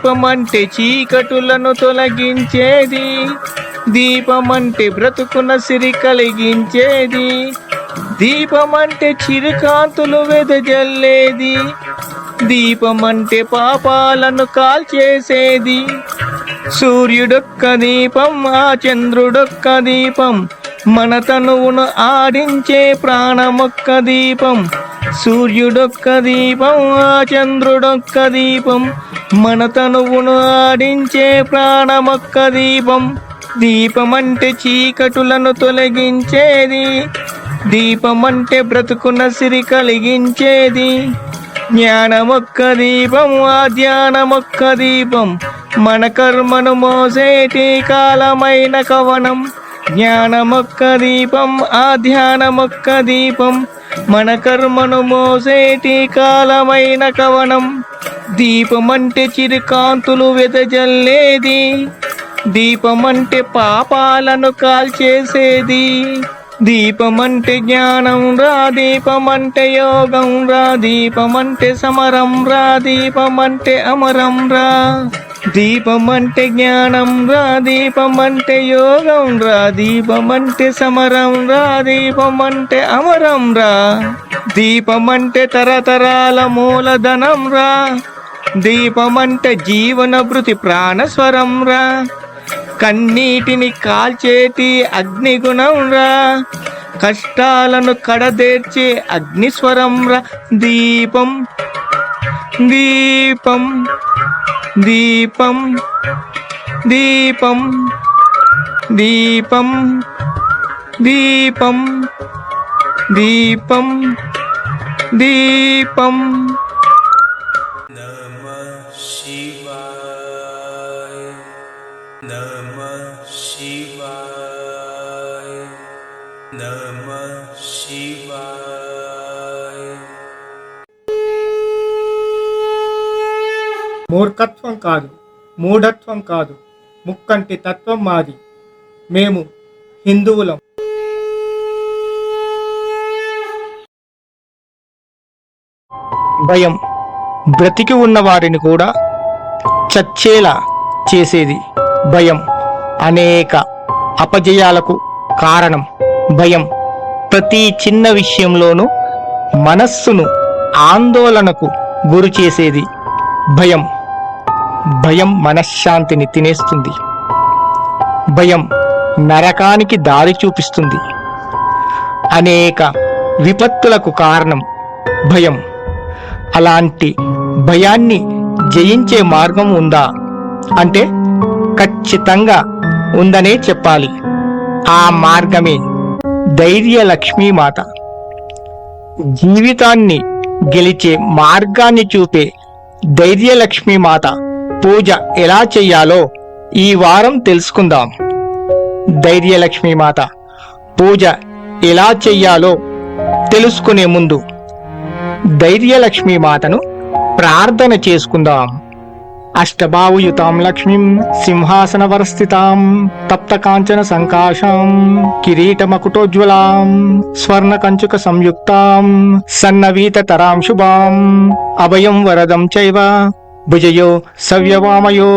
దీపమంటే చీకటులను తొలగించేది, దీపమంటే బ్రతుకున సిరి కలిగించేది, దీపమంటే చిరుకాంతులు వెదజల్లేది, దీపమంటే పాపాలను కాల్చేసేది. సూర్యుడొక్క దీపం, ఆ చంద్రుడొక్క దీపం, మన తనువును ఆడించే ప్రాణమొక్క దీపం. సూర్యుడొక్క దీపం, ఆ చంద్రుడొక్క దీపం, మన తనువును ఆడించే ప్రాణమొక్క దీపం. దీపమంటే చీకటులను తొలగించేది, దీపమంటే బ్రతుకున సిరి కలిగించేది. జ్ఞానమొక్క దీపం, ఆ ధ్యానమొక్క దీపం, మన కర్మను మోసేటి కాలమైన కవనం. జ్ఞానమొక్క దీపం, ఆ ధ్యానమొక్క దీపం, మన కర్మను మోసేటి కాలమైన కవనం. దీపమంటే చిరుకాంతులు వెదజల్లేది, దీపమంటే పాపాలను కాల్చేసేది. దీపమంటే జ్ఞానం రా, దీపమంటే యోగం రా, దీపమంటే సమరం రా, దీపమంటే అమరం రా. దీపమంటే జ్ఞానం రా, దీపమంటే యోగం రా, దీపమంటే సమరం రా, దీపమంటే అమరం రా. దీపమంటే తరతరాల మూలధనం రా, దీపమంటే జీవన భృతి ప్రాణస్వరం రా. కన్నీటిని కాల్చేటి అగ్నిగుణం రా, కష్టాలను కడదేర్చే అగ్నిస్వరం రా. దీపం దీపం దీపం దీపం దీపం దీపం దీపం దీపం. నమః శివాయ, నమః శివాయ, నమః శివాయ. మూర్ఖత్వం కాదు, మూఢత్వం కాదు, ముక్కంటి తత్వం మాది. మేము హిందువులం. భయం బ్రతికి ఉన్న వారిని కూడా చచ్చేలా చేసేది. భయం అనేక అపజయాలకు కారణం. భయం ప్రతి చిన్న విషయంలోనూ మనస్సును ఆందోళనకు గురి చేసేది. భయం భయం మనశ్శాంతిని తినేస్తుంది. భయం నరకానికి దారి చూపిస్తుంది. అనేక విపత్తులకు కారణం భయం. అలాంటి భయాన్ని జయించే మార్గం ఉందా అంటే ఖచ్చితంగా ఉందనే చెప్పాలి. ఆ మార్గమే ధైర్యలక్ష్మీమాత. జీవితాన్ని గెలిచే మార్గాన్ని చూపే ధైర్యలక్ష్మీమాత పూజ ఎలా చెయ్యాలో ఈ వారం తెలుసుకుందాం. ధైర్యలక్ష్మీమాత పూజ ఎలా చెయ్యాలో తెలుసుకునే ముందు ధైర్యలక్ష్మీమాతను ప్రార్థన చేసుకుందాం. అష్టబాహుయుతాం లక్ష్మీం సింహాసనవరస్థితాం తప్తకాంచన సంకాశాం కిరీటమకుటోజ్వలాం స్వర్ణకంచుక సంయుక్తాం సన్నవీతతరాం శుభాం అభయం వరదం చైవ భుజయో సవ్యవామయో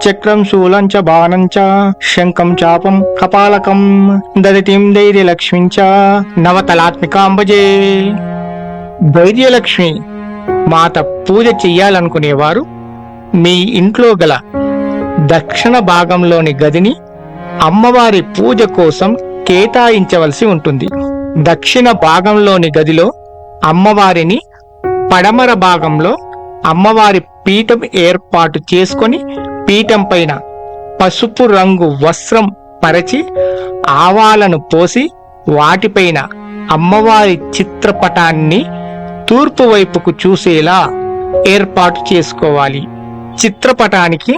చక్రం శూలం చ బాణం చ శంఖం చాపం కపాలకం దదితిం ధైర్యలక్ష్మీం చ నవతలాత్మికాం భజే. ధైర్యలక్ష్మి మాత పూజ చెయ్యాలనుకునేవారు మీ ఇంట్లో గల దక్షిణ భాగంలోని గదిని అమ్మవారి పూజ కోసం కేటాయించవలసి ఉంటుంది. దక్షిణ భాగంలోని గదిలో అమ్మవారిని, పడమర భాగంలో అమ్మవారి పీఠం ఏర్పాటు చేసుకొని పీఠం పైన పసుపు రంగు వస్త్రం పరిచి ఆవాలను పోసి వాటిపైన అమ్మవారి చిత్రపటాన్ని తూర్పు వైపుకు చూసేలా ఏర్పాటు చేసుకోవాలి. చిత్రపటానికి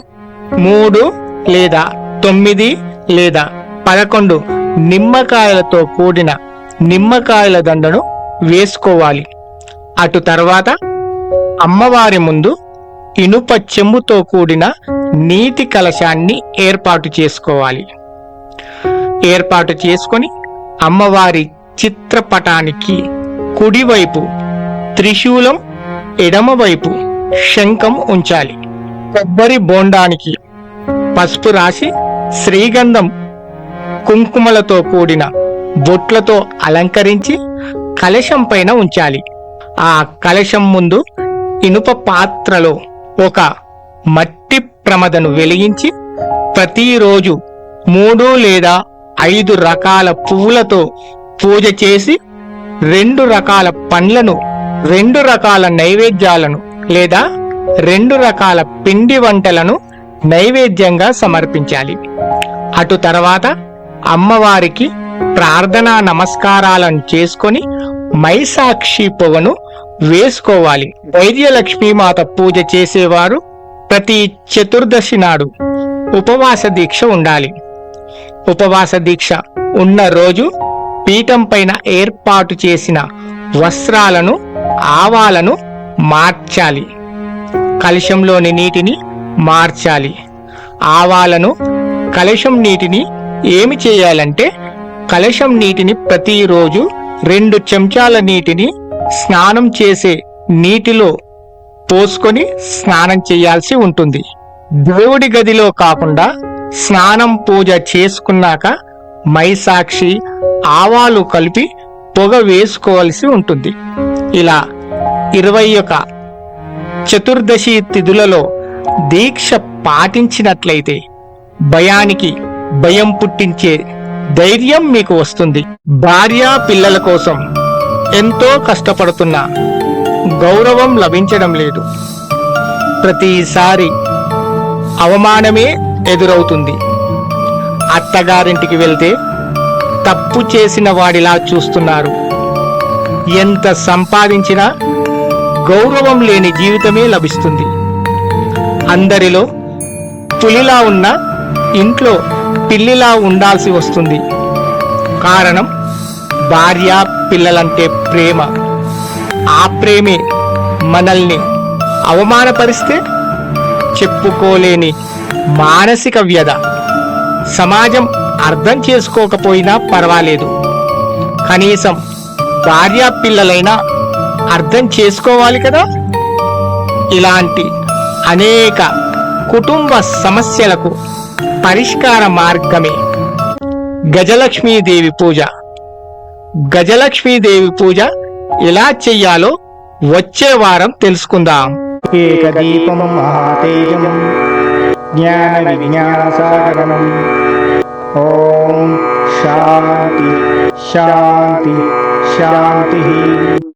3 లేదా 9 లేదా 11 నిమ్మకాయలతో కూడిన నిమ్మకాయల దండను వేసుకోవాలి. అటు తర్వాత అమ్మవారి ముందు ఇనుప చెంబుతో కూడిన నీటి కలశాన్ని ఏర్పాటు చేసుకోవాలి. ఏర్పాటు చేసుకొని అమ్మవారి చిత్రపటానికి కుడివైపు త్రిశూలం, ఎడమవైపు శంఖం ఉంచాలి. కొబ్బరి బోండానికి పసుపు రాసి శ్రీగంధం కుంకుమలతో కూడిన బొట్లతో అలంకరించి కలశం పైన ఉంచాలి. ఆ కలశం ముందు ఇనుప పాత్రలో ఒక మట్టి ప్రమదను వెలిగించి ప్రతిరోజు 3 లేదా 5 రకాల పువ్వులతో పూజ చేసి 2 రకాల పండ్లను, 2 రకాల నైవేద్యాలను లేదా 2 రకాల పిండి వంటలను నైవేద్యంగా సమర్పించాలి. అటు తర్వాత అమ్మవారికి ప్రార్థనా నమస్కారాలను చేసుకొని మైసాక్షి పొగను వేసుకోవాలి. వైద్యలక్ష్మీమాత పూజ చేసేవారు ప్రతి చతుర్దశి నాడు ఉపవాస దీక్ష ఉండాలి. ఉపవాస దీక్ష ఉన్న రోజు పీఠం పైన ఏర్పాటు చేసిన వస్త్రాలను, ఆవాలను మార్చాలి. కలశంలోని నీటిని మార్చాలి. ఆవాలను, కలశం నీటిని ఏమి చేయాలంటే కలశం నీటిని ప్రతిరోజు 2 చెంచాల నీటిని స్నానం చేసే నీటిలో పోసుకొని స్నానం చేయాల్సి ఉంటుంది. దేవుడి గదిలో కాకుండా స్నానం పూజ చేసుకున్నాక మైసాక్షి, ఆవాలు కలిపి పొగ వేసుకోవాల్సి ఉంటుంది. ఇలా 21 చతుర్దశి తిథులలో దీక్ష పాటించినట్లయితే భయానికి భయం పుట్టించే ధైర్యం మీకు వస్తుంది. భార్యా పిల్లల కోసం ఎంతో కష్టపడుతున్నా గౌరవం లభించడం లేదు. ప్రతిసారి అవమానమే ఎదురవుతుంది. అత్తగారింటికి వెళ్తే తప్పు చేసిన వాడిలా చూస్తున్నారు. ఎంత సంపాదించినా గౌరవం లేని జీవితమే లభిస్తుంది. అందరిలో పులిలా ఉన్న ఇంట్లో పిల్లిలా ఉండాల్సి వస్తుంది. కారణం భార్య పిల్లలంటే ప్రేమ. ఆ ప్రేమే మనల్ని అవమానపరిస్తే చెప్పుకోలేని మానసిక వ్యధ. సమాజం అర్థం చేసుకోకపోయినా పర్వాలేదు, కనీసం భార్య పిల్లలైనా అర్థం చేసుకోవాలి కదా. ఇలాంటి అనేక కుటుంబ సమస్యలకు పరిష్కార మార్గమే గజలక్ష్మీదేవి పూజ. గజలక్ష్మీదేవి పూజ ఎలా చెయ్యాలో వచ్చే వారం తెలుసుకుందాం. ఏకదీపం మహాతేజం జ్ఞాన విజ్ఞాన సాగరం. ఓం శాంతి శాంతి శాంతి.